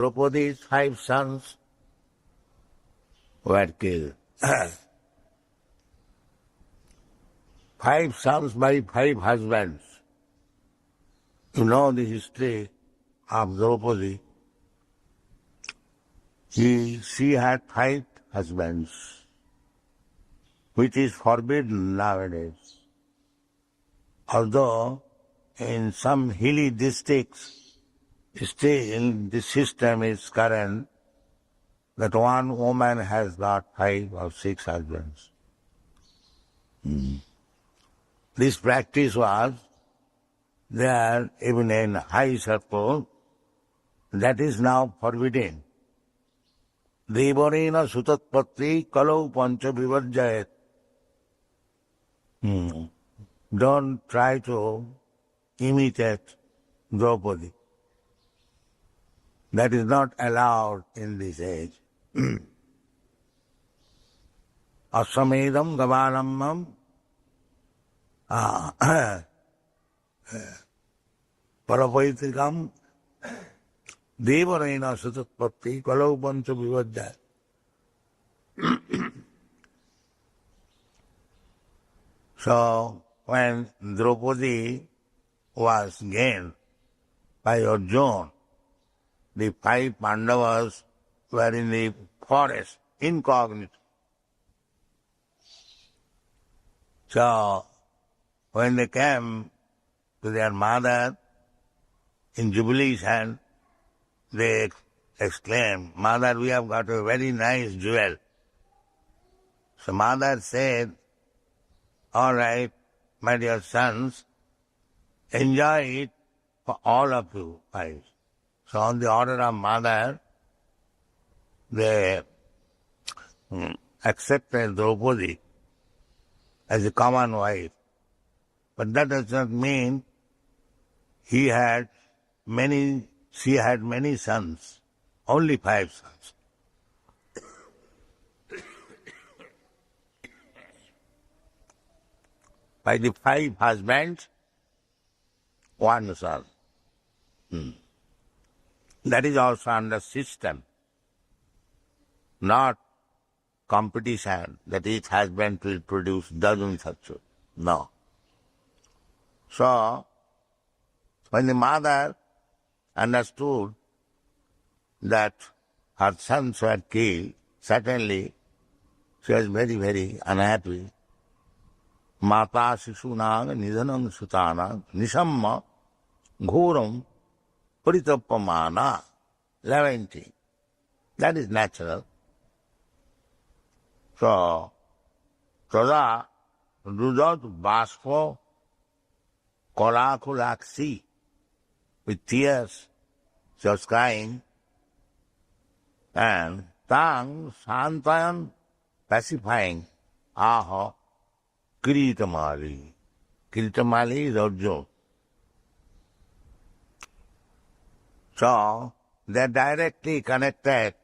Draupadi's 5 sons were killed. 5 sons by 5 husbands. You know the history of Draupadi. She had 5 husbands, which is forbidden nowadays. Although in some hilly districts, still the system is current that one woman has got 5 or 6 husbands. This practice was there even in high circle. That is now forbidden. Devarena sutatpatri kalau pancha vivarjayat. Don't try to imitate Draupadi. That is not allowed in this age. Asamedam gavanamam parapaitrikam devarena sutatpatti kalau pancha vivajjaya. So, when Draupadi was gained by Arjuna, the 5 Pandavas were in the forest, incognito. So, when they came to their mother in jubilation, they exclaimed, "Mother, we have got a very nice jewel." So mother said, "All right, my dear sons, enjoy it for all of you 5. So on the order of mother, they accepted Draupadi as a common wife. But that does not mean she had many sons, only 5 sons. By the 5 husbands, 1 son. That is also under system, not competition, that each husband will produce dozens of children. No. So, when the mother understood that her sons were killed, certainly she was very, very unhappy. Mata Sishunang Nidhanam Sutana Nisamma Ghoram Paritapamana lamenting. That is natural. So, Tada Rudot Baspo Kolakulaksi, with tears she was crying, and Tang Santayan pacifying, Aha Kiritamali. Kiritamali is Arjuna. So, they are directly connected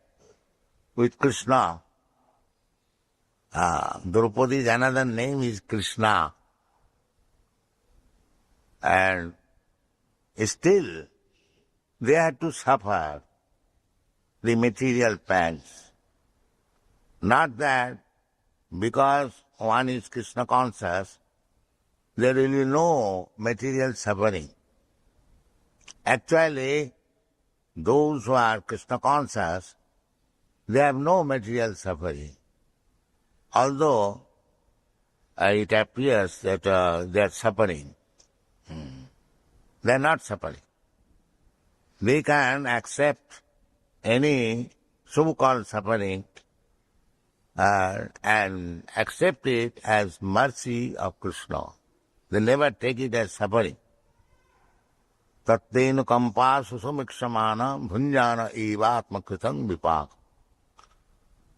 with Krishna. Draupadi's another name is Krishna. And still, they had to suffer the material pangs. Not that because one is Krishna conscious, there will be no material suffering. Actually, those who are Krishna conscious, they have no material suffering. Although it appears that they are suffering, they are not suffering. They can accept any so-called suffering and accept it as mercy of Krishna. They never take it as suffering. Tattenu kampa susumikshamana bhunjana evatma kritam vipak.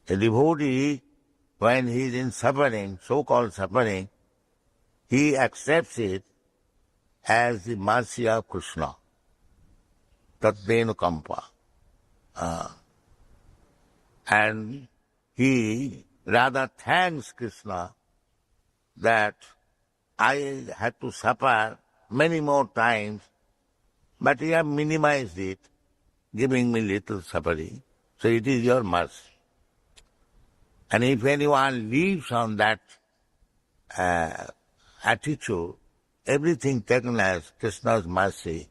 A devotee, when he is in suffering, so-called suffering, he accepts it as the mercy of Krishna. Tattenu kampa. And he rather thanks Krishna that I had to suffer many more times, but he have minimized it giving me little suffering. So it is your mercy. And if anyone lives on that attitude, everything taken as Krishna's mercy,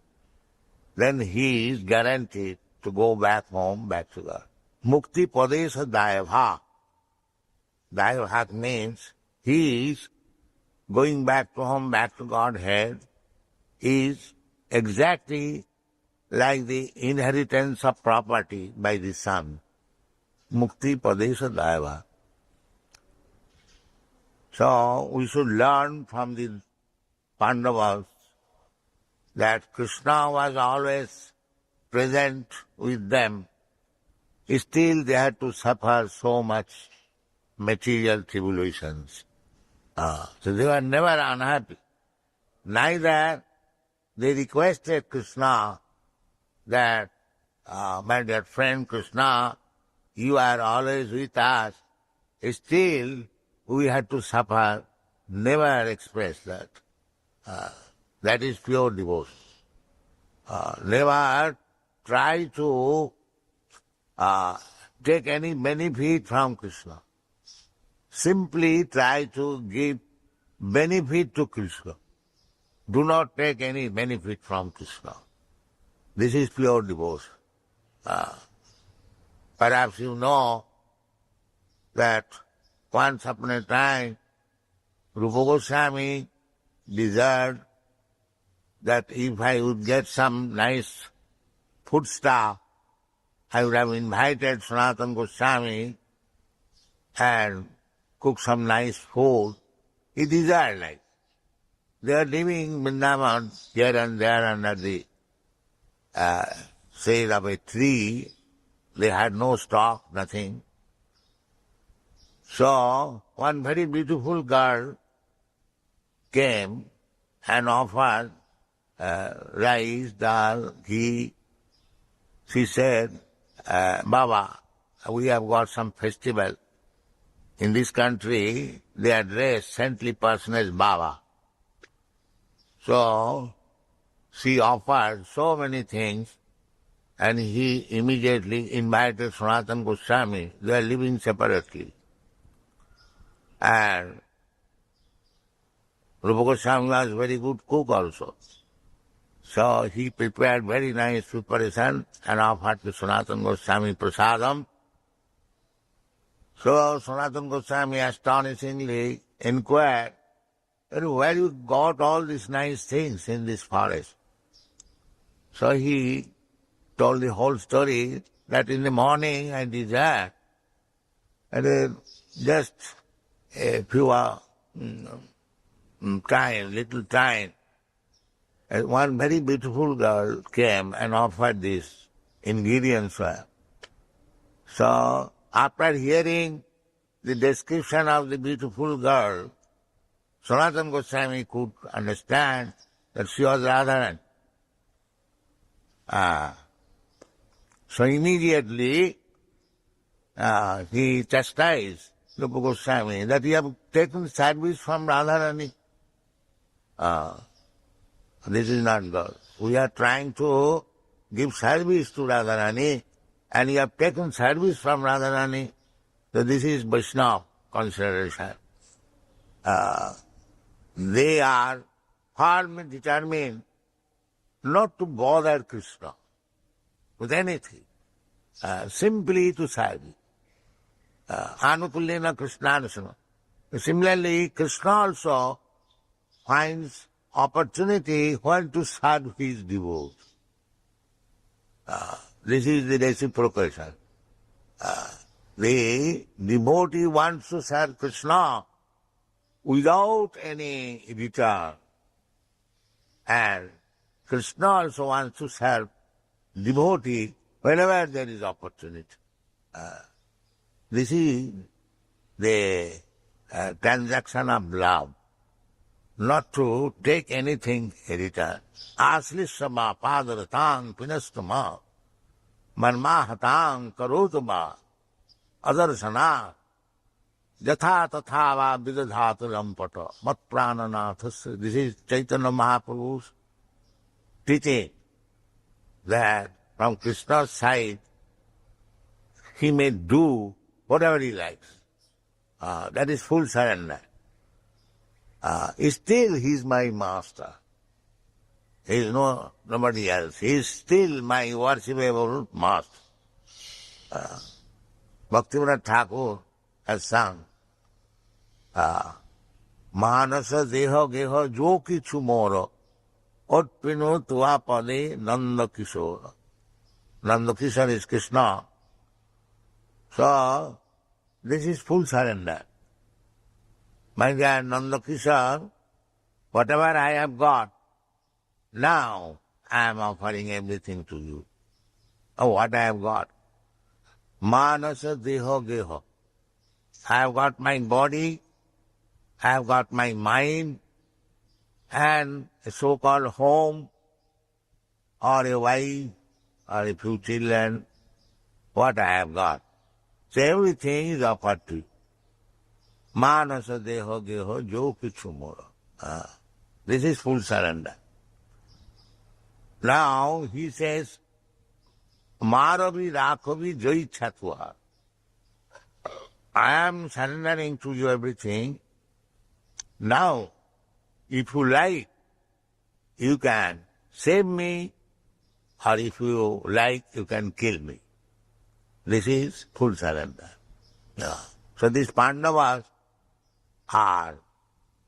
then he is guaranteed to go back home, back to God. Mukti padesa dayabha. Dayabha means he is going back to home, back to Godhead, is exactly like the inheritance of property by the son. Mukti padesa dayabha. So we should learn from the Pandavas that Krishna was always present with them. Still they had to suffer so much material tribulations. So they were never unhappy. Neither they requested Krishna that, my dear friend Krishna, you are always with us. Still we had to suffer. Never expressed that. That is pure devotion. Never try to take any benefit from Krishna. Simply try to give benefit to Krishna. Do not take any benefit from Krishna. This is pure devotion. Perhaps you know that once upon a time, Rupa Goswami desired that if I would get some nice foodstuff, I would have invited Sanatana Goswami and cook some nice food. He desired like. They are living Vrindavan here and there under the shade of a tree. They had no stock, nothing. So one very beautiful girl came and offered rice, dal, ghee. She said, Baba, we have got some festival. In this country, they address saintly person as Baba. So she offered so many things, and he immediately invited Sanatana Goswami. They are living separately. And Rupa Goswami was very good cook also. So he prepared very nice preparation and offered to Sanatana Goswami prasadam. So Sanatana Goswami astonishingly inquired, where you got all these nice things in this forest? So he told the whole story that in the morning I desired, and just a few little time, one very beautiful girl came and offered this ingredients. So after hearing the description of the beautiful girl, Sanatana Goswami could understand that she was Radharani. So immediately he chastised Rupa Goswami that you have taken service from Radharani. This is not good. We are trying to give service to Radharani, and you have taken service from Radharani. So this is Vaishnava consideration. They are firmly determined not to bother Krishna with anything, simply to serve. Anukulyena Krishnanasana. Similarly, Krishna also finds opportunity when to serve his devotees. This is the reciprocation. The devotee wants to serve Krishna without any return. And Krishna also wants to serve devotee whenever there is opportunity. This is the transaction of love, not to take anything in return. Aslishama padaratang pinastama manmahatang karotama adarsana yatha tatha va vidadhatu rampata mat prananathasya. This is Chaitanya Mahaprabhu's teaching, that from Krishna's side, he may do whatever he likes. That is full surrender. Still he is my master. He is nobody else. He is still my worshipable master. Bhaktivinoda Thakur has sung, Manasa deha geha jo kichu moro, otpinu tua pade Nanda Kishore. Nanda Kishore is Krishna. So, this is full surrender. My dear Nanda Kishore, whatever I have got, now I am offering everything to you. Oh, what I have got? Manasa deha geha. I have got my body, I have got my mind, and a so-called home, or a wife, or a few children, what I have got. So everything is offered to you. Manasa deha geha jo kichu moro. This is full surrender. Now he says, Maravi rakhavi jai chatva. I am surrendering to you everything. Now, if you like, you can save me, or if you like, you can kill me. This is full surrender. Yeah. So these Pandavas are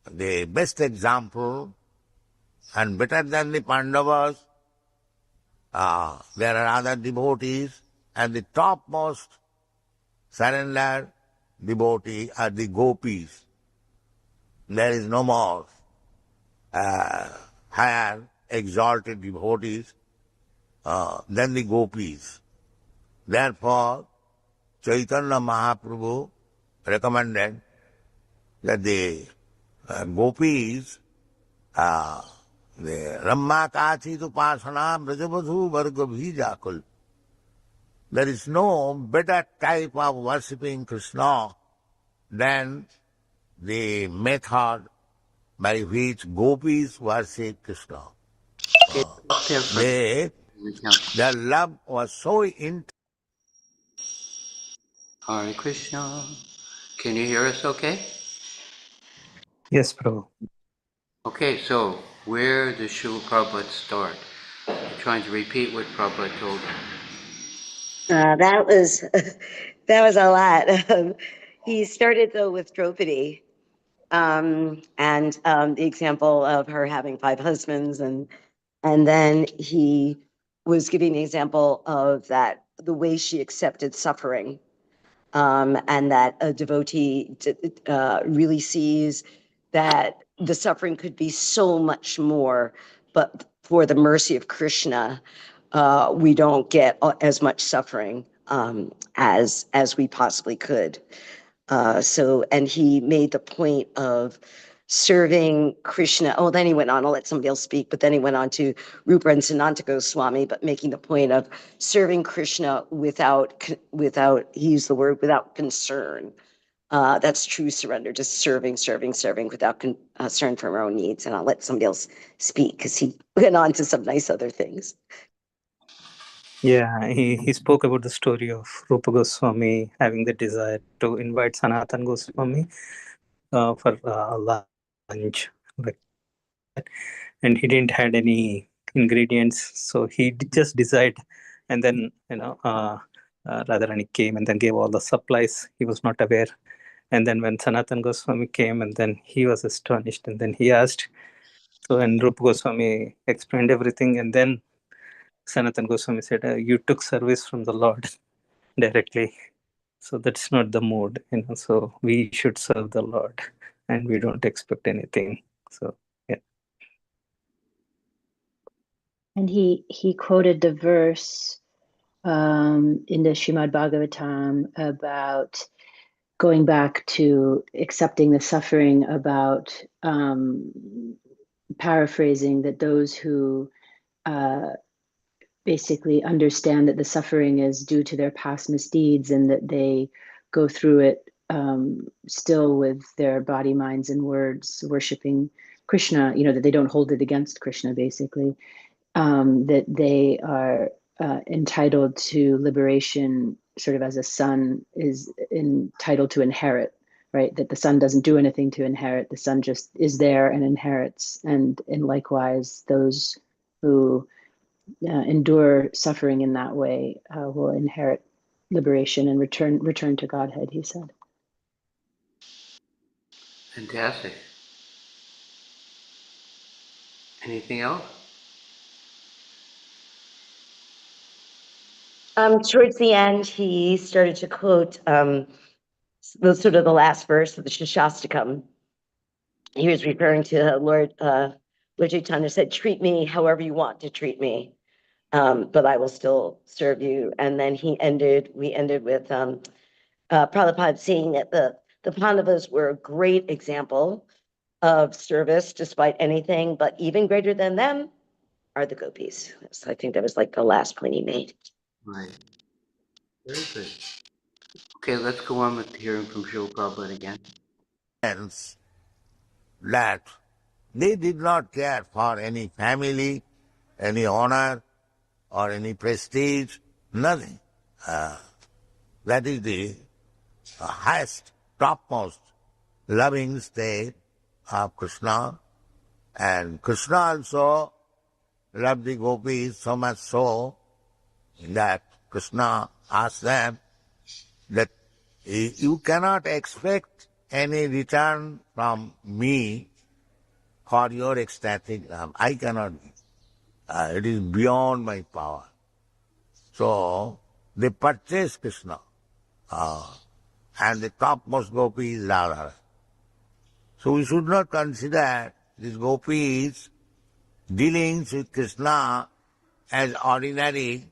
the best example, and better than the Pandavas, there are other devotees, and the topmost surrendered devotee are the gopis. There is no more higher exalted devotees than the gopis. Therefore, Chaitanya Mahaprabhu recommended that the gopis, the Ramma Kachit Upasana Brajavadhu Varga Bhijakul. There is no better type of worshipping Krishna than the method by which gopis worship Krishna. Their love was so intense. Hare Krishna. Can you hear us okay? Yes, Prabhu. Okay, so where does Srila Prabhupada start? I'm trying to repeat what Prabhupada told him. That was that was a lot. He started though with Draupadi, and the example of her having 5 husbands, and then he was giving the example of that the way she accepted suffering, and that a devotee really sees that the suffering could be so much more, but for the mercy of Krishna, we don't get as much suffering as we possibly could. And he made the point of serving Krishna. Oh, then he went on, I'll let somebody else speak, but then he went on to Rupa and Sananta Goswami, but making the point of serving Krishna without, he used the word, without concern. That's true surrender, just serving without concern for our own needs. And I'll let somebody else speak because he went on to some nice other things. Yeah, he spoke about the story of Rupa Goswami having the desire to invite Sanatan Goswami for lunch, like that. And he didn't had any ingredients, so he just decided, and then Radharani came and then gave all the supplies. He was not aware, and then when Sanatan Goswami came, and then he was astonished, and then he asked. So when Rupa Goswami explained everything, and then Sanatan Goswami said, "You took service from the Lord directly, so that's not the mood, So we should serve the Lord, and we don't expect anything." So yeah. And he quoted the verse in the Srimad Bhagavatam about going back to accepting the suffering, about paraphrasing that those who basically understand that the suffering is due to their past misdeeds and that they go through it still with their body, minds, and words, worshiping Krishna, that they don't hold it against Krishna, basically, that they are entitled to liberation, sort of as a son is entitled to inherit, right? That the son doesn't do anything to inherit. The son just is there and inherits. And likewise, those who endure suffering in that way will inherit liberation and return to Godhead, he said. Fantastic. Anything else? Towards the end, he started to quote the last verse of the Shashastakam. He was referring to Lord Chaitanya said, "Treat me however you want to treat me, but I will still serve you." And then we ended with Prabhupada saying that the Pandavas were a great example of service despite anything, but even greater than them are the gopis. So I think that was like the last point he made. Right. Very good. Okay, let's go on with hearing from Srila Prabhupada again. Hence, that they did not care for any family, any honor, or any prestige, nothing. That is the highest, topmost loving state of Krishna. And Krishna also loved the gopis so much so that Krishna asked them that you cannot expect any return from me for your ecstatic love. I cannot. It is beyond my power. So they purchased Krishna. And the topmost gopi is Radha. So we should not consider these gopis' dealings with Krishna as ordinary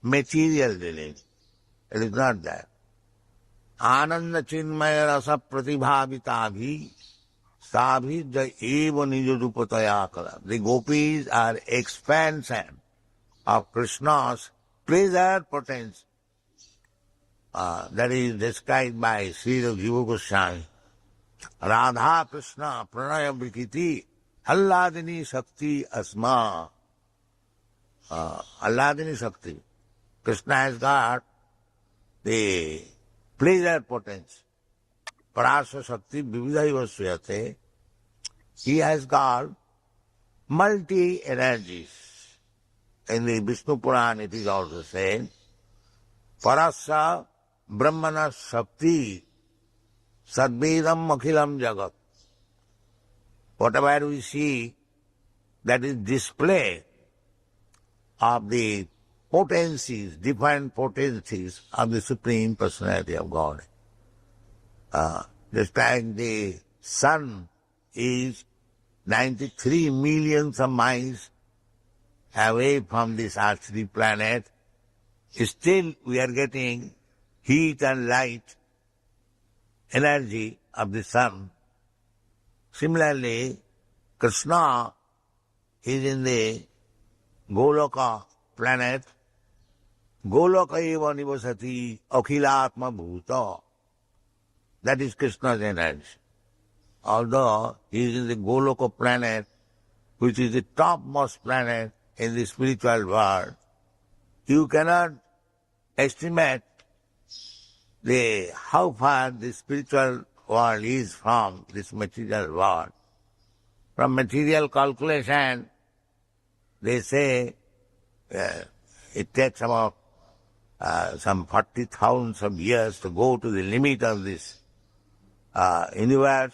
material dealings. It is not that. Ananda chinmaya rasa pratibhavita sabhi ja eva nijadupataya kala. The gopis are expansion of Krishna's pleasure potency. That is described by Srila Jiva Goswami. Radha Krishna pranaya vikiti alladini shakti asma. Alladini shakti. Krishna has got the pleasure potency. Parasa shakti vividhaiva suyate. He has got multi-energies. In the Vishnu Puran it is also said, Parasa Brahmana Shakti Sadvedam Akhilam Jagat. Whatever we see, that is display of the potencies, different potencies of the Supreme Personality of God. Just like the sun is 93 millions of miles away from this earthly planet, still we are getting heat and light, energy of the sun. Similarly, Krishna is in the Goloka planet. Goloka eva nivasati akhilatma bhuta. That is Krishna's energy. Although he is in the Goloka planet, which is the topmost planet in the spiritual world, you cannot estimate how far the spiritual world is from this material world. From material calculation, they say it takes about some 40,000 of years to go to the limit of this universe.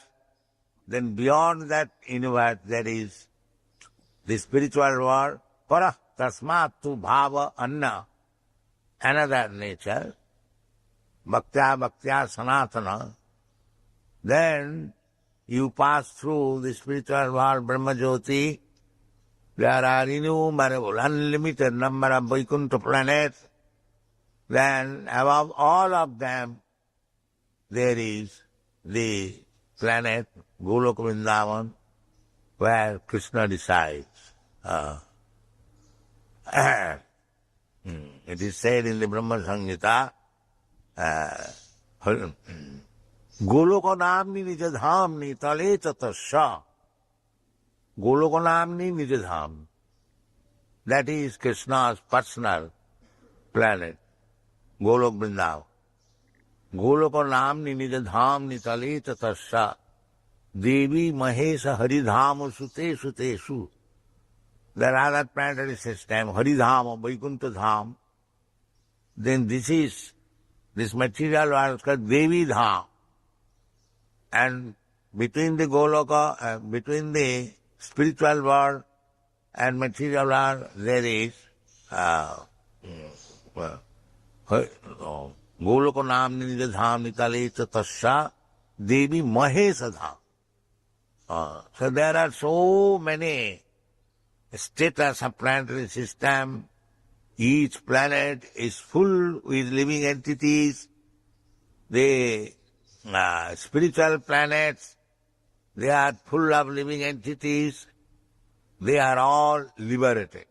Then beyond that universe there is the spiritual world, para tasmat tu bhava anna, another nature, bhaktya sanatana. Then you pass through the spiritual world, Brahma Jyoti. There are innumerable, unlimited number of Vaikuntha planets. Then above all of them, there is the planet Golok Vrindavan, where Krishna resides. It is said in the Brahma Samhita, Goloko namni nijadhamni tale tatasya. Goloko namni nijadham. That is Krishna's personal planet, Golok Vrindavan. Golok Nam ni Nija Dham ni Tale Tatasya Devi Mahesa Haridham Sute Sute Su. There are other planetary system, Haridham or Vaikuntha Dham. Then this material world is called Devi Dham. And between the Goloka, between the spiritual world and material world, there is Goloka Nam Nija Dham Nitale Tasya Devi Mahesa Dham. So there are so many status of planetary system. Each planet is full with living entities. The spiritual planets, they are full of living entities. They are all liberated,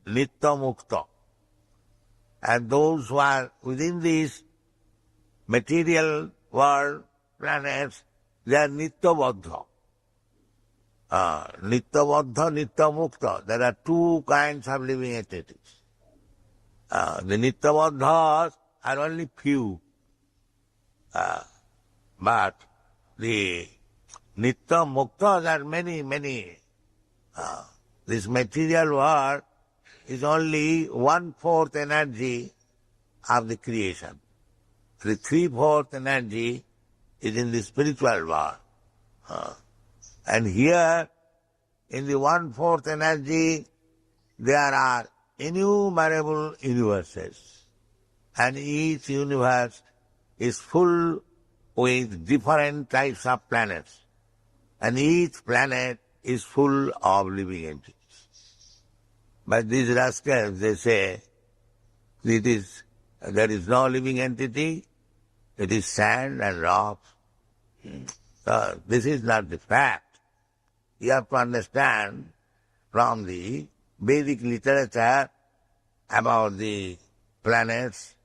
nitya mukta. And those who are within these material world planets, they are nitya baddha. Nitya baddha, nitya mukta. There are two kinds of living entities. The nitya baddhas are only few. But the nitya muktas are many, many. This material world is only 1/4 energy of the creation. The 3/4 energy is in the spiritual world. And here, in the 1/4 energy, there are innumerable universes. And each universe is full with different types of planets. And each planet is full of living entities. But these rascals, they say, there is no living entity, it is sand and rocks. So this is not the fact. You have to understand from the Vedic literature about the planets,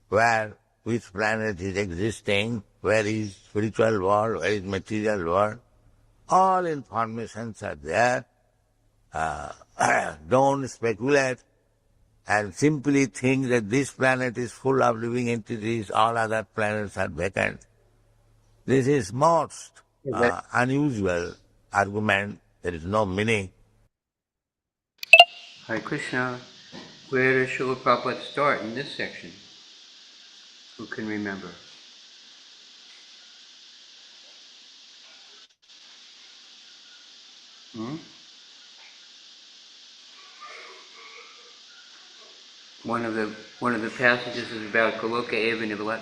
which planet is existing, where is spiritual world, where is material world. All informations are there. Don't speculate and simply think that this planet is full of living entities, all other planets are vacant. This is most unusual argument. There is no meaning. Hare Krishna. Where does Srila Prabhupada start in this section? Who can remember? One of the passages is about Goloka Eva Nivalat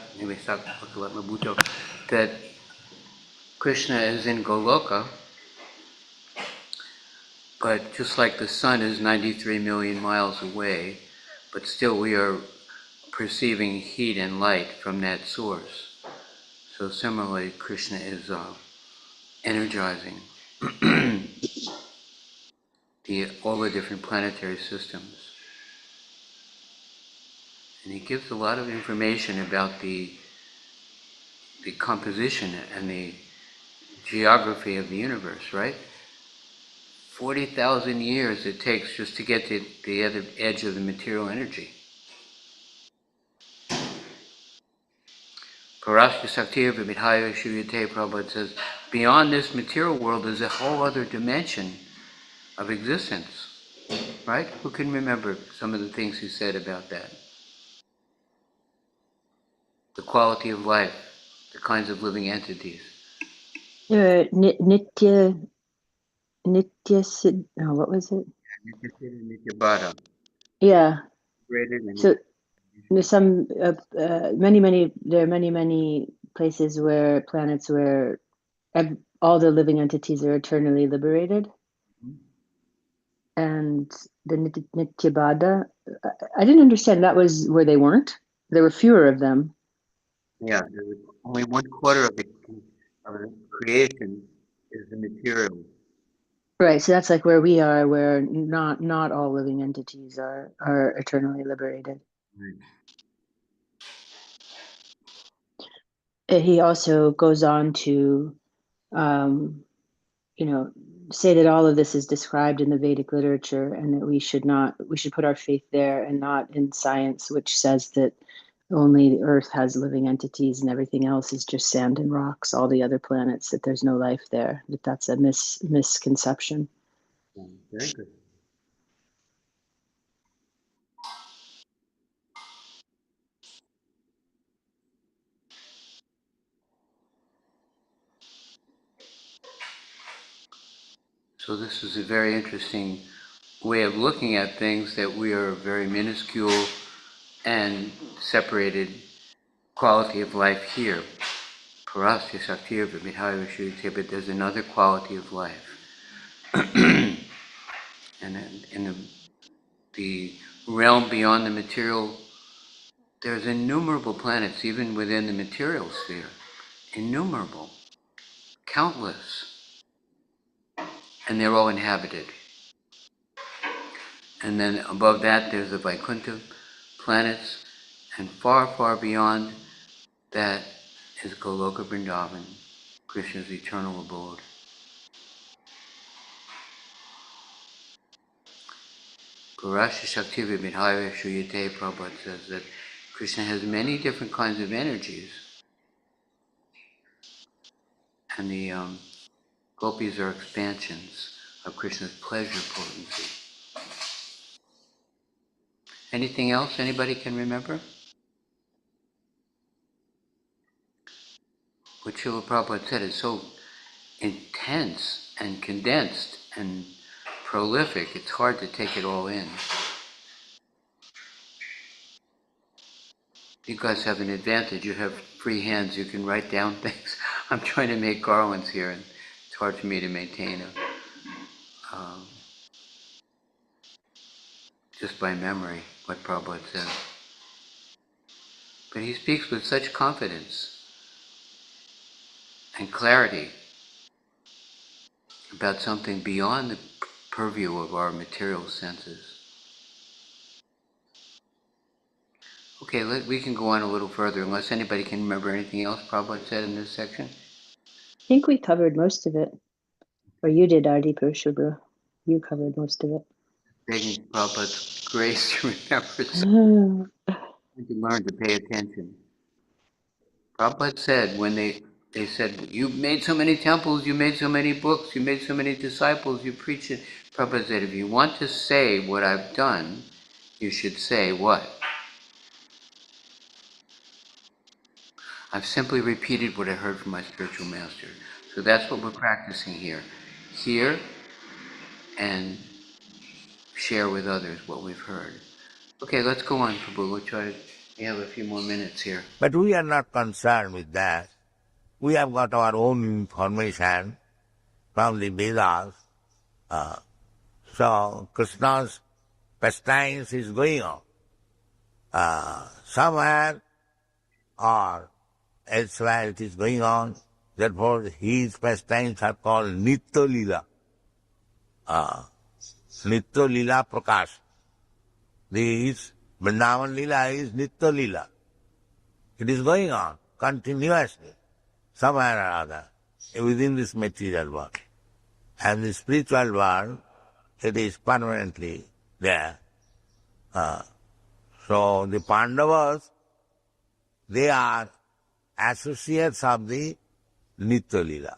Mabuto, that Krishna is in Goloka, but just like the sun is 93 million miles away, but still we are perceiving heat and light from that source. So similarly, Krishna is energizing all the different planetary systems. And he gives a lot of information about the composition and the geography of the universe, right? 40,000 years it takes just to get to the other edge of the material energy. Parashya Saktir Vimidhaya Shuyate, Prabhupada says, beyond this material world there's a whole other dimension of existence, right? Who can remember some of the things he said about that? The quality of life, the kinds of living entities. Nitya, what was it? Nityabhara. Yeah. Greater than So there's there are many places where planets where all the living entities are eternally liberated. And the Nityabada, I didn't understand that was where they weren't. There were fewer of them. Yeah, only 1/4 of the creation is the material. Right, so that's like where we are, where not all living entities are eternally liberated. Right. He also goes on to, say that all of this is described in the Vedic literature, and that we should put our faith there and not in science, which says that only the Earth has living entities and everything else is just sand and rocks, all the other planets, that there's no life there, that's a misconception. Very good. So this is a very interesting way of looking at things, that we are very minuscule and separated quality of life here. For us, but there's another quality of life. And in the realm beyond the material, there's innumerable planets, even within the material sphere. Innumerable. Countless. And they're all inhabited. And then above that, there's the Vaikuntha planets. And far, far beyond that is Goloka Vrindavan, Krishna's eternal abode. Purasya Shakti Vibhaya Shuyate, Prabhupada says that Krishna has many different kinds of energies. And the gopis are expansions of Krishna's pleasure potency. Anything else anybody can remember? What Srila Prabhupada said is so intense and condensed and prolific, it's hard to take it all in. You guys have an advantage. You have free hands. You can write down things. I'm trying to make garlands here, and it's hard for me to maintain just by memory what Prabhupada says. But he speaks with such confidence and clarity about something beyond the purview of our material senses. Okay, we can go on a little further, unless anybody can remember anything else Prabhupada said in this section. I think we covered most of it. Or you did, Adi Purushubhu. You covered most of it. Begging Prabhupada's grace to remember something. To learn to pay attention. Prabhupada said, when they said, you made so many temples, you made so many books, you made so many disciples, you preach it. Prabhupada said, if you want to say what I've done, you should say what? I've simply repeated what I heard from my spiritual master. So that's what we're practicing here. Hear and share with others what we've heard. Okay, let's go on, Prabhu. We have a few more minutes here. But we are not concerned with that. We have got our own information from the Vedas. So Krishna's pastimes is going on. Somewhere or elsewhere it is going on. Therefore his pastimes are called Nitya Lila. Nitya Lila Prakash. This Vrindavan Lila is Nitya Lila. It is going on continuously, somewhere or other, within this material world. And the spiritual world, it is permanently there. So the Pandavas, they are associates of the Nitya Lila.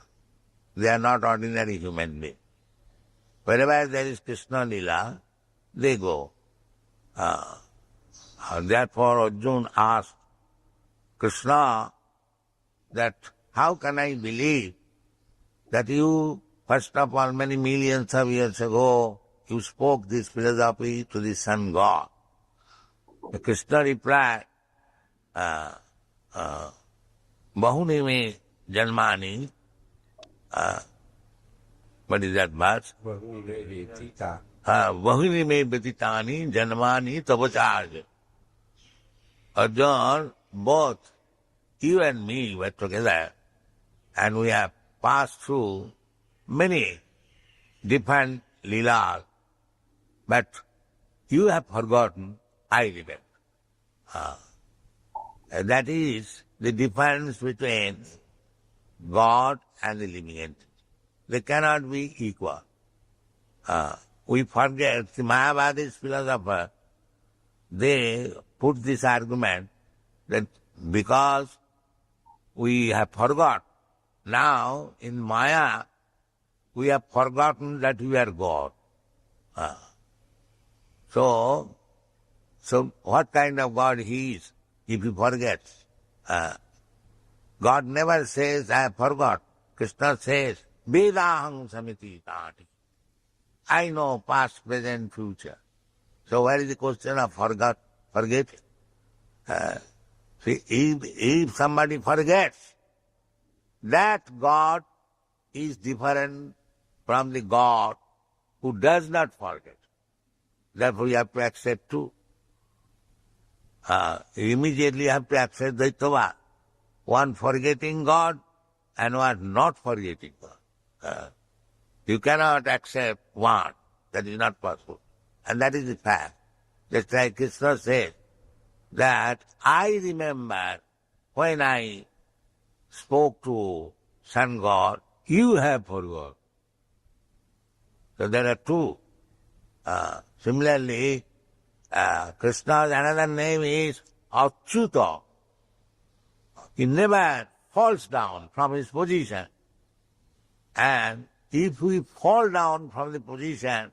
They are not ordinary human beings. Wherever there is Krishna Lila, they go. Therefore Arjuna asked Krishna that how can I believe that you, first of all, many millions of years ago, you spoke this philosophy to the sun god. The Krishna replied, Bahuni me janmani, what is that verse? Bahuni me betitani janmani tabacharja. Arjuna, both you and me were together, and we have passed through many different leelas, but you have forgotten, I remember. That is the difference between God and the living entity. they cannot be equal. We forget, the Mayavadi's philosopher, they put this argument that because we have forgot, now in Maya, we have forgotten that we are God. So what kind of God he is if he forgets? God never says, I forgot. Krishna says, Vedahang samiti tati. I know past, present, future. So where is the question of forget? See, if somebody forgets, that God is different from the God who does not forget. Therefore you have to accept too. You immediately have to accept Dvaitava. One forgetting God and one not forgetting God. You cannot accept one. That is not possible. And that is the fact. Just like Krishna said, that I remember when I spoke to Sun God, you have forgot. So there are two. Similarly, Krishna's another name is Achyuta. He never falls down from his position. And if we fall down from the position,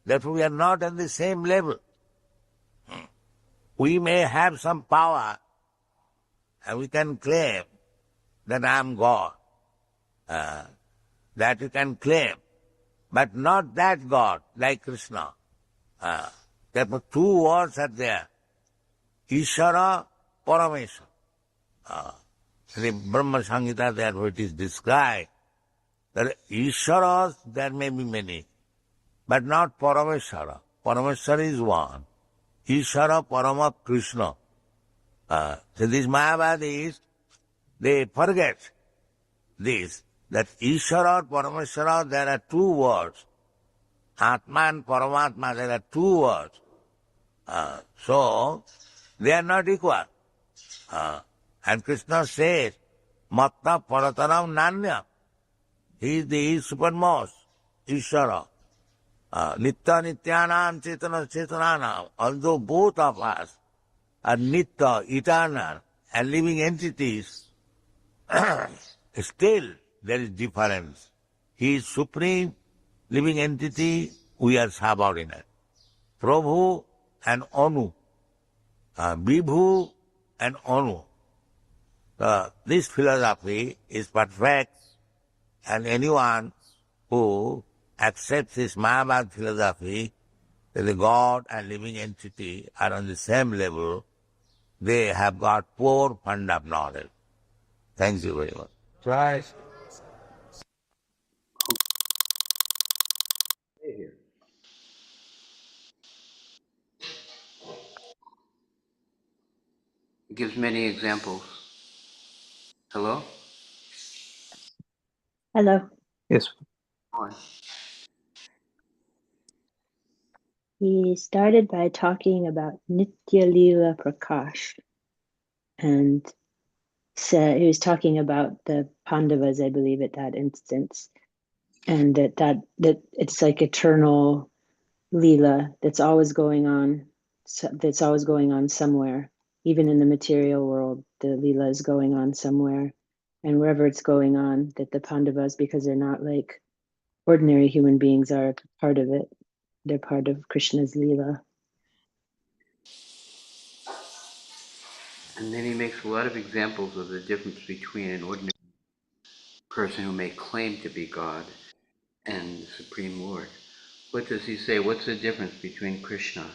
therefore we are not on the same level. We may have some power and we can claim that I am God. That you can claim, but not that God like Krishna. Therefore two words are there. Ishvara, Parameshwara. In the Brahma Samhita, therefore it is described that Ishvaras there may be many, but not Parameshwara. Parameshwara is one. Ishvara, Parama, Krishna. So these Mayavadis, they forget this, that Ishvara or Parameshwara, there are two words. Atma and Paramatma, there are two words. So, they are not equal. And Krishna says, Matta Parataram Nanya. He is the supermost, Ishvara. Nitya Nityanam Chetana Chetananam. Although both of us are Nitya, eternal, and living entities, still there is difference. He is supreme, living entity, we are subordinate. Prabhu and Anu, Vibhu and Anu. This philosophy is perfect, and anyone who accepts this Mayavad philosophy, that the God and living entity are on the same level, they have got poor fund of knowledge. Thank you very much. Try. It gives many examples. Hello? Hello. Yes. On. He started by talking about Nitya Leela Prakash, and he was talking about the Pandavas, I believe, at that instance, and that it's like eternal Leela that's always going on, that's always going on somewhere. Even in the material world, the Leela is going on somewhere, and wherever it's going on, that the Pandavas, because they're not like ordinary human beings, are part of it. They're part of Krishna's Leela. And then he makes a lot of examples of the difference between an ordinary person who may claim to be God and the Supreme Lord. What does he say? What's the difference between Krishna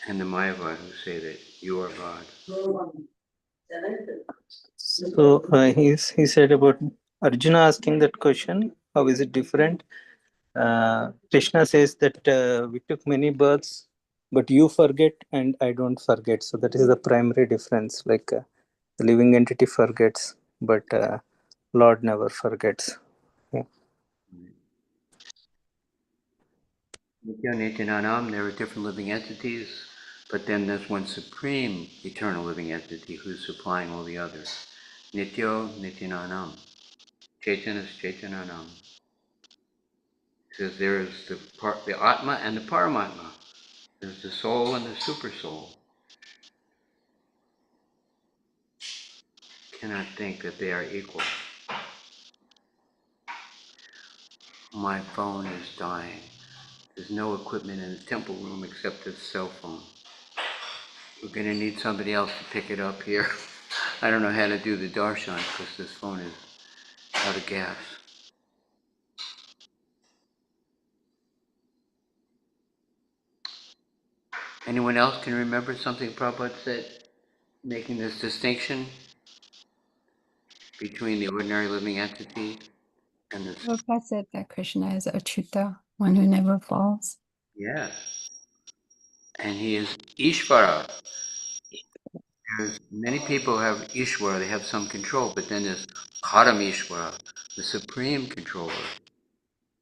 and the Mayavad who say that you are God? So he said about Arjuna asking that question, how is it different? Krishna says that we took many births, but you forget and I don't forget. So that is the primary difference. Like the living entity forgets, but Lord never forgets. Yeah. Nitya Nityananam, there are different living entities, but then there's one supreme eternal living entity who's supplying all the others. Nityo Nityananam. Chaitanas Chaitananam. It says there is the Atma and the Paramatma. There's the soul and the super soul. Cannot think that they are equal. My phone is dying. There's no equipment in the temple room except this cell phone. We're going to need somebody else to pick it up here. I don't know how to do the darshan because this phone is out of gas. Anyone else can remember something Prabhupada said, making this distinction between the ordinary living entity and the... Prabhupada said that Krishna is Achyuta, one who never falls. Yes. And he is Ishvara. There's many people have Ishvara, they have some control, but then there's Param Ishvara, the supreme controller.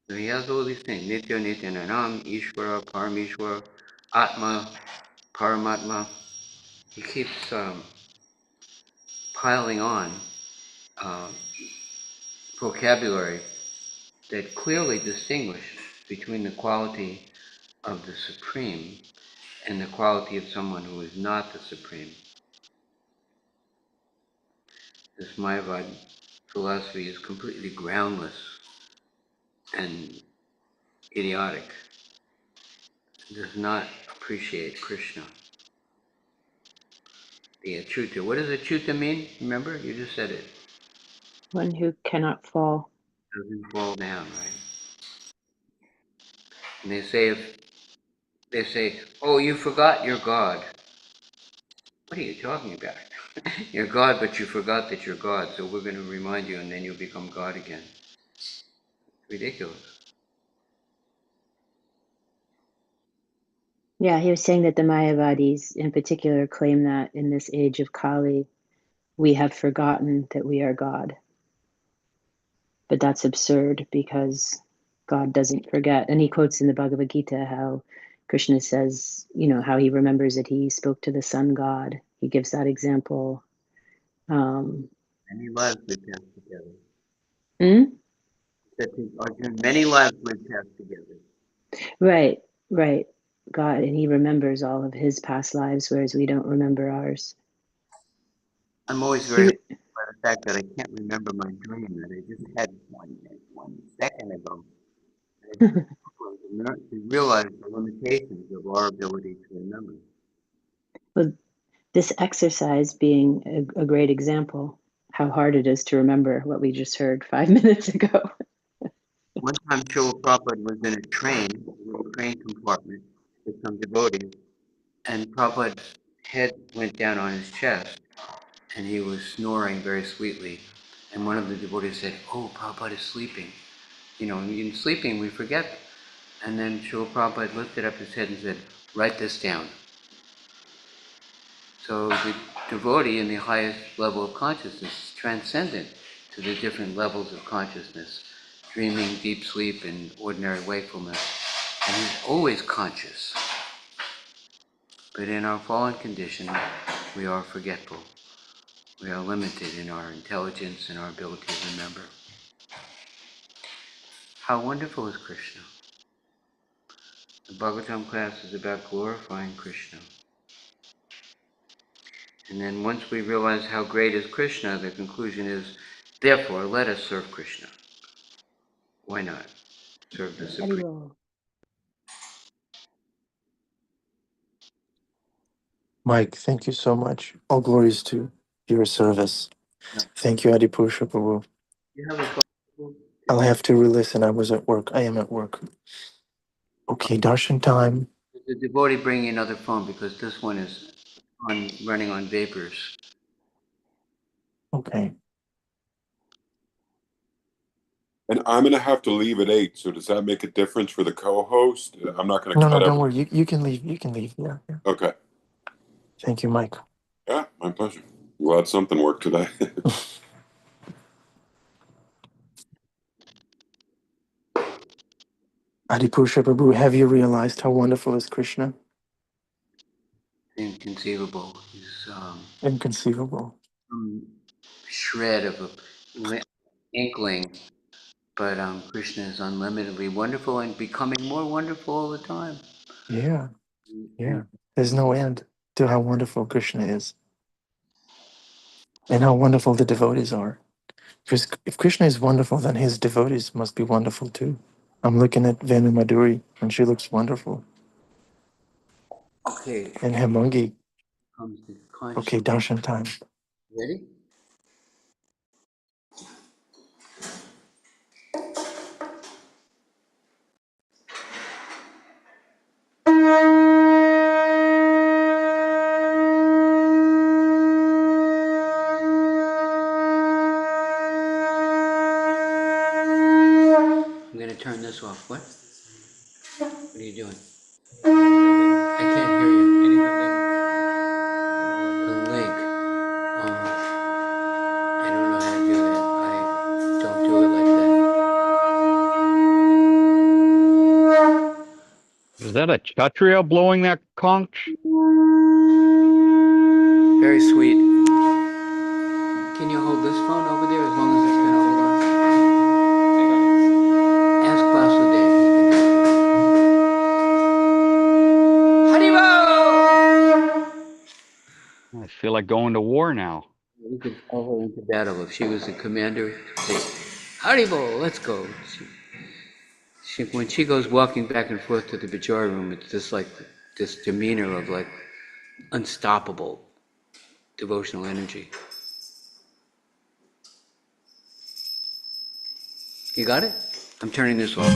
So he has all these things, Nitya, Nityananam, Ishvara, Param Ishvara, Atma, Paramatma. He keeps piling on uh, vocabulary that clearly distinguish between the quality of the supreme and the quality of someone who is not the supreme. This Mayavad philosophy is completely groundless and idiotic. It does not appreciate Krishna. The Achyuta. What does Achyuta mean? Remember? You just said it. One who cannot fall. Doesn't fall down, right? And they say, oh, you forgot your God. What are you talking about? You're God, but you forgot that you're God, so we're going to remind you and then you'll become God again. Ridiculous. Yeah, he was saying that the Mayavadis in particular claim that in this age of Kali, we have forgotten that we are God. But that's absurd because God doesn't forget. And he quotes in the Bhagavad Gita how Krishna says, how he remembers that he spoke to the sun god. He gives that example. Many lives we've passed together. Hmm? That to Arjuna, many lives we've passed together. Right. God, and he remembers all of his past lives, whereas we don't remember ours. I'm always very upset by the fact that I can't remember my dream that I just had 1 second ago. To realize the limitations of our ability to remember. Well, this exercise being a great example, how hard it is to remember what we just heard 5 minutes ago. One time, Srila Prabhupada was in a train compartment with some devotees, and Prabhupada's head went down on his chest, and he was snoring very sweetly. And one of the devotees said, oh, Prabhupada is sleeping. In sleeping we forget. And then Srila Prabhupada lifted up his head and said, write this down. So the devotee in the highest level of consciousness is transcendent to the different levels of consciousness, dreaming, deep sleep, and ordinary wakefulness. And he's always conscious. But in our fallen condition, we are forgetful. We are limited in our intelligence and our ability to remember. How wonderful is Krishna? The Bhagavatam class is about glorifying Krishna. And then once we realize how great is Krishna, the conclusion is, therefore, let us serve Krishna. Why not? Serve the Supreme. Mike, thank you so much. All glories to your service. No. Thank you, Adipusha Prabhu. You have a I'll have to re-listen. I was at work. I am at work. Okay, darshan time. the devotee bring another phone because this one is running on vapors. Okay. And I'm going to have to leave at 8. So does that make a difference for the co-host? I'm not going to No, cut don't everything. worry. You can leave. You can leave. Yeah. Okay. Thank you, Mike. Yeah, my pleasure. Glad something worked today. Adipusha Prabhu, have you realized how wonderful is Krishna? Inconceivable. He's Inconceivable. some shred of a inkling, but Krishna is unlimitedly wonderful and becoming more wonderful all the time. Yeah, yeah. There's no end to how wonderful Krishna is and how wonderful the devotees are. Because if Krishna is wonderful, then his devotees must be wonderful too. I'm looking at Venu Madhuri, and she looks wonderful. Okay, And Hemangi. comes the conscious. Okay, darshan time. Ready? I'm gonna turn this off. What? What are you doing? I can't hear you. The link. I don't know how to do that. I don't do it like that. Is that a Kshatriya blowing that conch? Very sweet. Can you hold this phone over there as long as it's gonna hold on? Ask Vasudev. I feel like going to war now. We could call her into battle if she was the commander. Say, Haribo, let's go. When she goes walking back and forth to the Vichar room, it's just like this demeanor of like unstoppable devotional energy. You got it? I'm turning this off.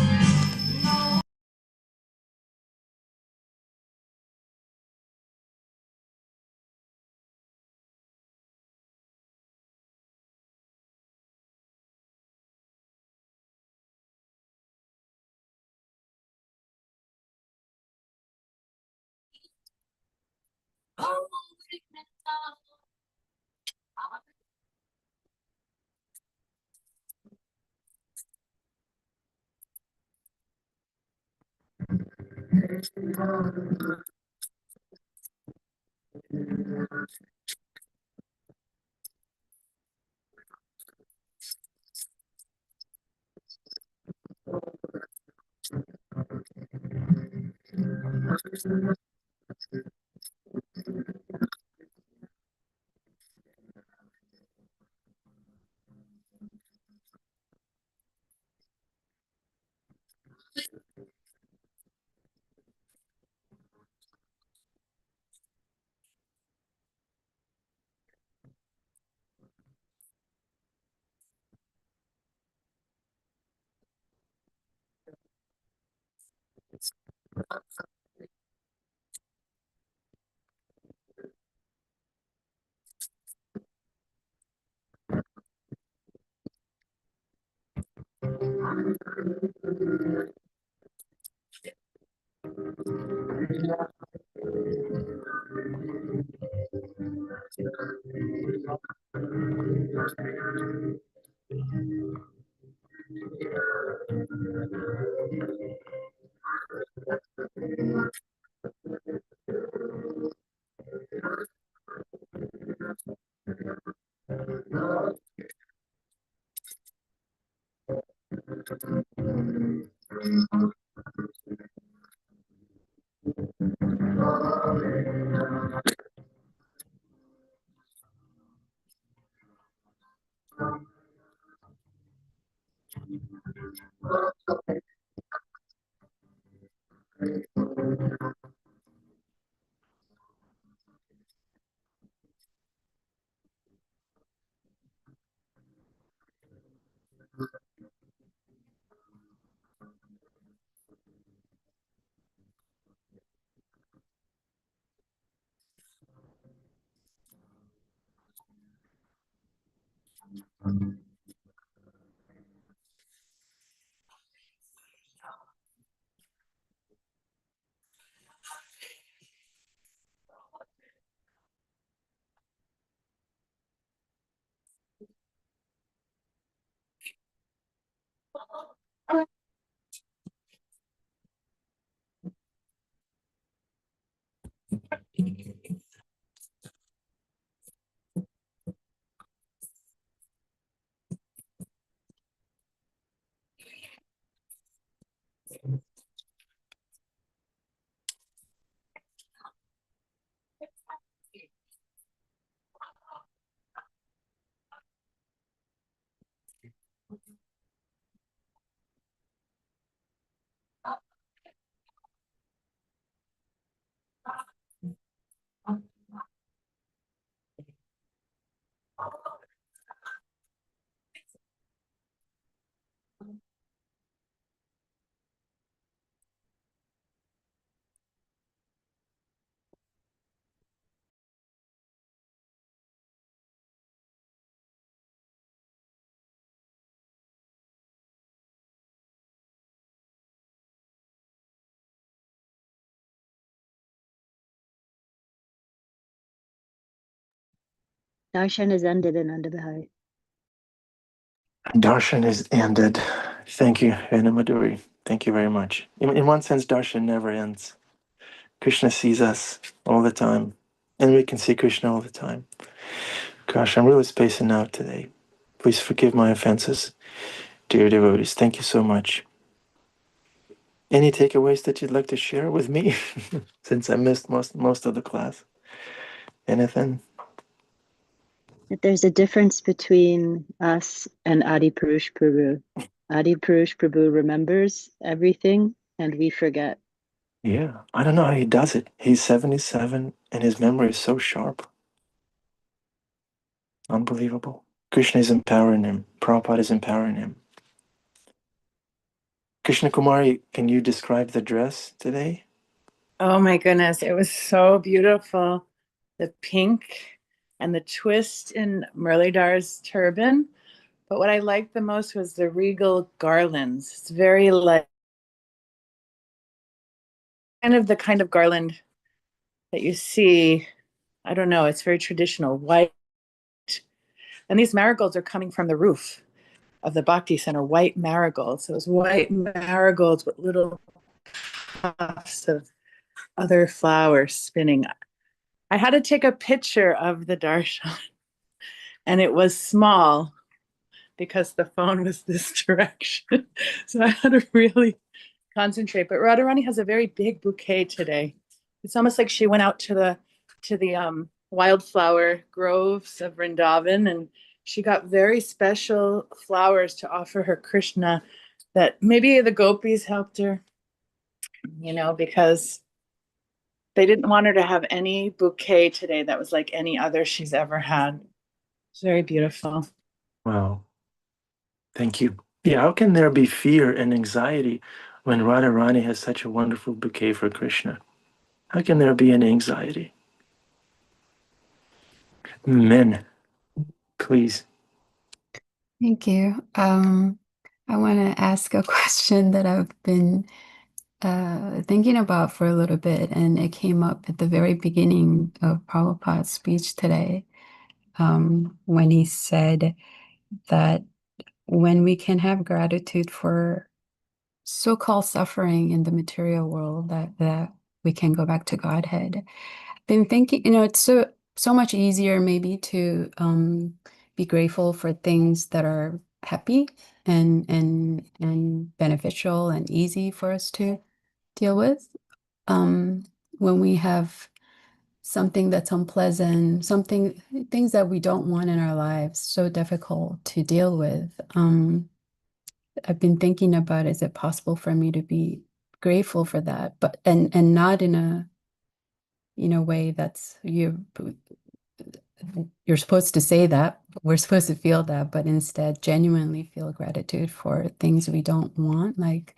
Darshan is ended in Andabihari. Darshan is ended. Thank you, Venamaduri. Thank you very much. In one sense, darshan never ends. Krishna sees us all the time, and we can see Krishna all the time. Gosh, I'm really spacing out today. Please forgive my offenses, dear devotees. Thank you so much. Any takeaways that you'd like to share with me, since I missed most of the class? Anything? That there's a difference between us and Adi Purush Prabhu. Adi Purush Prabhu remembers everything, and we forget. Yeah, I don't know how he does it. He's 77, and his memory is so sharp. Unbelievable. Krishna is empowering him. Prabhupada is empowering him. Krishna Kumari, can you describe the dress today? Oh my goodness, it was so beautiful. The pink and the twist in Murlidar's turban. But what I liked the most was the regal garlands. It's very like kind of garland that you see. I don't know, it's very traditional, white. And these marigolds are coming from the roof of the Bhakti Center, white marigolds. So it was white marigolds with little puffs of other flowers spinning. I had to take a picture of the darshan, and it was small because the phone was this direction. So I had to really concentrate. But Radharani has a very big bouquet today. It's almost like she went out to the wildflower groves of Vrindavan, and she got very special flowers to offer her Krishna that maybe the gopis helped her, because they didn't want her to have any bouquet today that was like any other she's ever had. It's very beautiful. Wow. Thank you. Yeah, how can there be fear and anxiety when Radharani has such a wonderful bouquet for Krishna? How can there be any anxiety? Men, please. Thank you. I want to ask a question that I've been thinking about for a little bit, and it came up at the very beginning of Prabhupada's speech today, when he said that when we can have gratitude for so-called suffering in the material world, that we can go back to Godhead. Been thinking, it's so much easier maybe to be grateful for things that are happy and beneficial and easy for us to deal with. When we have something that's unpleasant, things that we don't want in our lives, so difficult to deal with. I've been thinking about, is it possible for me to be grateful for that, but and not in a way that's you're supposed to say that, we're supposed to feel that, but instead genuinely feel gratitude for things we don't want. Like,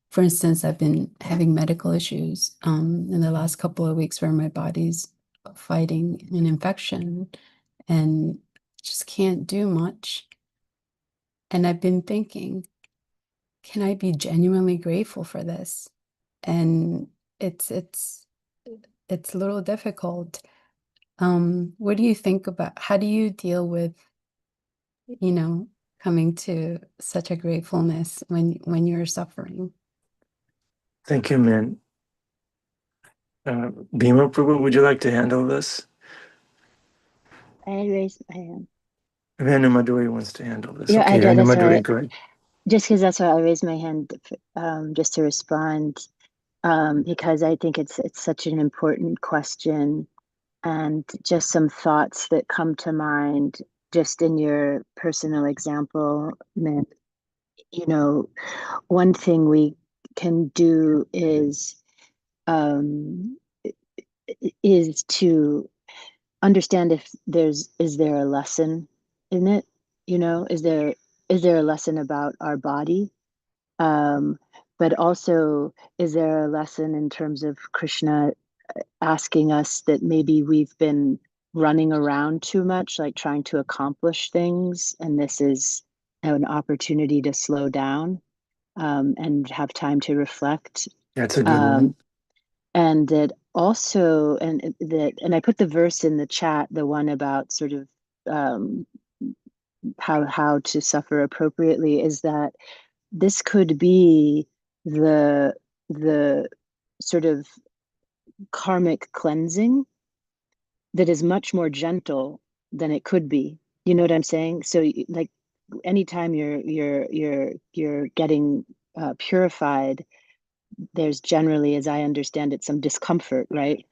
for instance, I've been having medical issues in the last couple of weeks where my body's fighting an infection and just can't do much. And I've been thinking, can I be genuinely grateful for this? And it's a little difficult. What do you think about, how do you deal with, coming to such a gratefulness when you're suffering? Thank you, men. Bhima Prabhu, would you like to handle this? I raised my hand. Venumaduri wants to handle this. Yeah, Okay, I did. That's Venumaduri, why. go ahead. Just because that's why I raised my hand, just to respond, because I think it's such an important question, and just some thoughts that come to mind just in your personal example. That, one thing we can do um, is to understand if is there a lesson in it. Is there a lesson about our body, but also is there a lesson in terms of Krishna asking us that maybe we've been running around too much, like trying to accomplish things, and this is an opportunity to slow down, and have time to reflect. That's a good one. And that also, and I put the verse in the chat, the one about sort of how to suffer appropriately, is that this could be the sort of karmic cleansing that is much more gentle than it could be. You know what I'm saying? So like anytime you're getting purified, there's generally, as I understand it, some discomfort, right?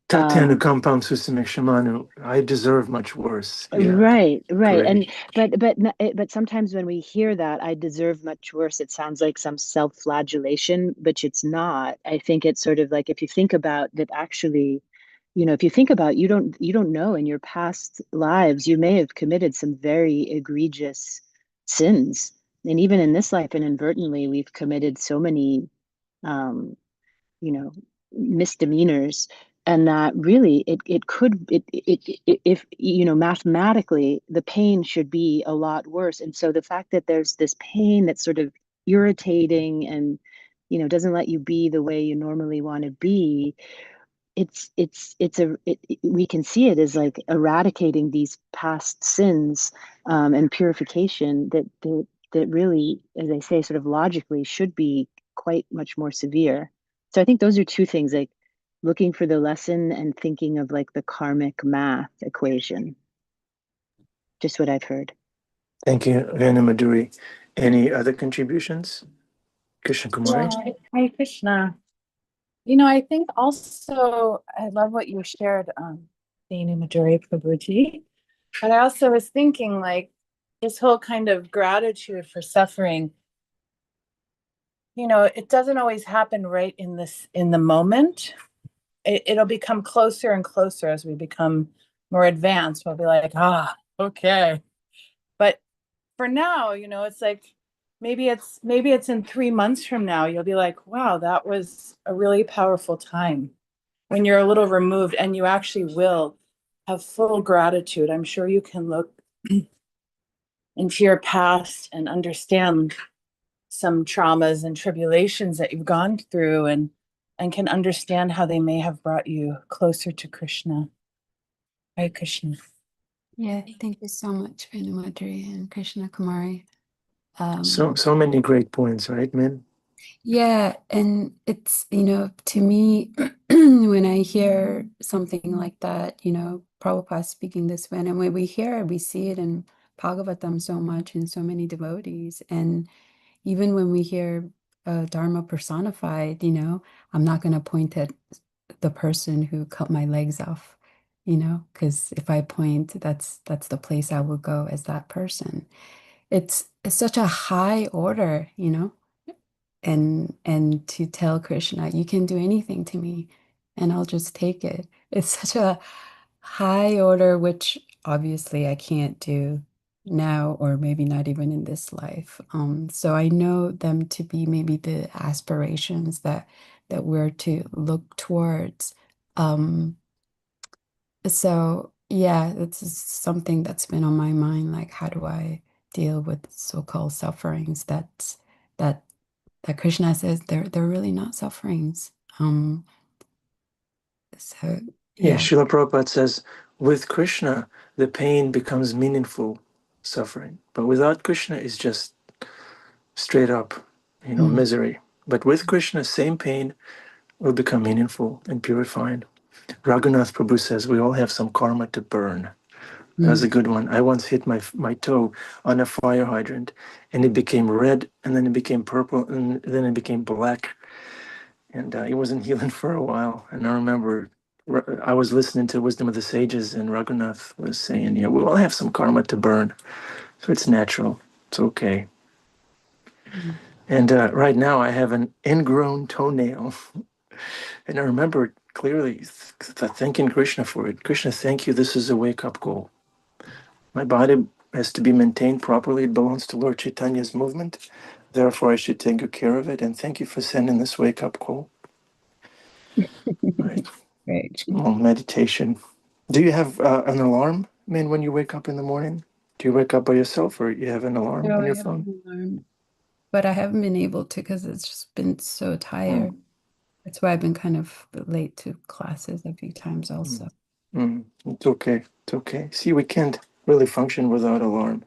Tatyana Kampam Susame Shamanu. I deserve much worse. Yeah. Right. Great. And but sometimes when we hear that, I deserve much worse, it sounds like some self-flagellation, which it's not. I think it's sort of like, if you think about that, actually, if you think about, you don't know, in your past lives you may have committed some very egregious sins, and even in this life, inadvertently, we've committed so many um, misdemeanors, and that really it could if mathematically the pain should be a lot worse. And so the fact that there's this pain that's sort of irritating and doesn't let you be the way you normally want to be, we can see it as like eradicating these past sins, and purification that really, as I say, sort of logically should be quite much more severe. So I think those are two things, like looking for the lesson and thinking of like the karmic math equation. Just what I've heard. Thank you, Rana Madhuri. Any other contributions? Krishna Kumari? Yeah, Hare Krishna. I think also I love what you shared, Dinu Madhuri Prabhuji. But I also was thinking, like, this whole kind of gratitude for suffering, it doesn't always happen right in the moment. It'll become closer and closer as we become more advanced. We'll be like, okay. But for now, it's like maybe it's in 3 months from now, you'll be like, wow, that was a really powerful time, when you're a little removed, and you actually will have full gratitude. I'm sure you can look into your past and understand some traumas and tribulations that you've gone through, and can understand how they may have brought you closer to Krishna. Hare Krishna. Yeah, thank you so much, Venu Madhuri and Krishna Kumari. So many great points, right, Min? Yeah, and it's, to me, when I hear something like that, Prabhupada speaking this way, and when we hear it, we see it in Bhagavatam so much, in so many devotees. And even when we hear Dharma personified, I'm not going to point at the person who cut my legs off, because if I point, that's the place I will go as that person. It's such a high order, and to tell Krishna, you can do anything to me and I'll just take it. It's such a high order, which obviously I can't do now, or maybe not even in this life. So I know them to be maybe the aspirations that we're to look towards. So yeah, it's something that's been on my mind, like how do I deal with so-called sufferings that Krishna says they're really not sufferings. So Yeah, yeah. Srila Prabhupada says, with Krishna, the pain becomes meaningful suffering. But without Krishna, it's just straight up, misery. But with Krishna, same pain will become meaningful and purifying. Raghunath Prabhu says, we all have some karma to burn. That's a good one. I once hit my toe on a fire hydrant, and it became red, and then it became purple, and then it became black. And it wasn't healing for a while. And I remember I was listening to Wisdom of the Sages, and Raghunath was saying, we all have some karma to burn. So it's natural. It's okay. And right now I have an ingrown toenail. And I remember clearly thanking Krishna for it. Krishna, thank you. This is a wake-up call. My body has to be maintained properly. It belongs to Lord Chaitanya's movement. Therefore, I should take good care of it. And thank you for sending this wake-up call. Right. Great. Well, meditation. Do you have an alarm, when you wake up in the morning? Do you wake up by yourself, or you have an alarm No, on I your have phone? an alarm, but I haven't been able to because it's just been so tired. That's why I've been kind of late to classes a few times also. It's okay. It's okay. See, we can't really function without alarm.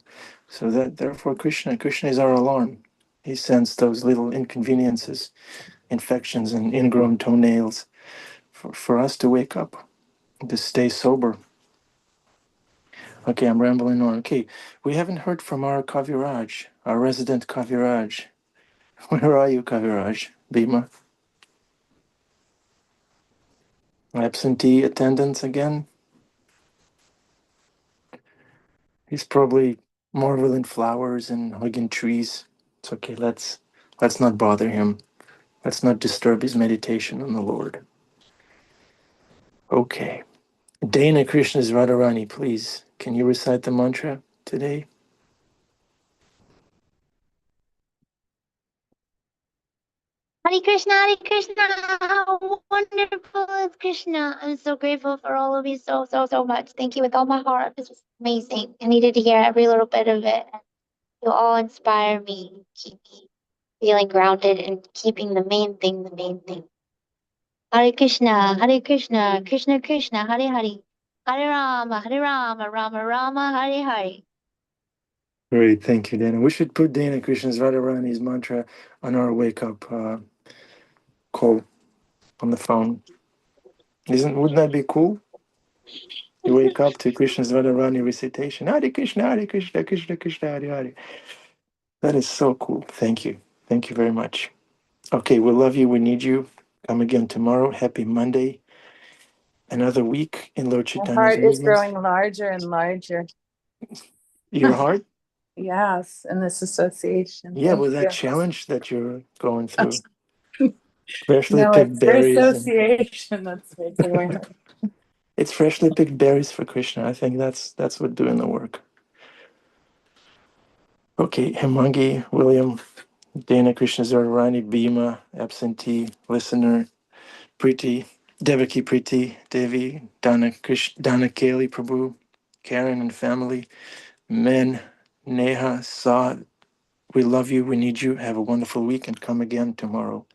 So that therefore Krishna is our alarm. He sends those little inconveniences, infections and ingrown toenails for us to wake up, to stay sober. Okay, I'm rambling on. Okay, we haven't heard from our Kaviraj, our resident Kaviraj. Where are you, Kaviraj? Bhima? Absentee attendance again? He's probably marveling flowers and hugging trees. It's okay, let's not bother him. Let's not disturb his meditation on the Lord. Okay. Dana Krishna's Radharani, please. Can you recite the mantra today? Hare Krishna, Hare Krishna. How wonderful is Krishna. I'm so grateful for all of you so, so, so much. Thank you with all my heart. This was amazing. I needed to hear every little bit of it. You all inspire me, keep me feeling grounded and keeping the main thing the main thing. Hare Krishna, Hare Krishna, Krishna Krishna, Hare Hare. Hare Rama, Rama Rama, Hare Hare. Great, thank you, Dana. We should put Dana Krishna's Radharani's mantra on our wake-up call on the phone. Wouldn't that be cool? You wake up to Krishna's Radharani recitation. Hare Krishna, Krishna Krishna, Hare Hare. That is so cool. Thank you. Thank you very much. Okay, we love you. We need you. Come again tomorrow. Happy Monday. Another week in Lord My Chaitanya's heart is movements. growing larger and larger. Your heart? Yes, in this association. Yeah, Thank with that you. challenge that you're going through. Freshly No, picked it's for berries. association that's making my heart. It's freshly picked berries for Krishna. I think that's what doing the work. Okay, Hemangi, William, Dana Krishna Zararani, Bhima, absentee, listener, Preeti, Devaki Preeti, Devi, Dana Kali Prabhu, Karen and family, Men, Neha, Saad. We love you. We need you. Have a wonderful week and come again tomorrow.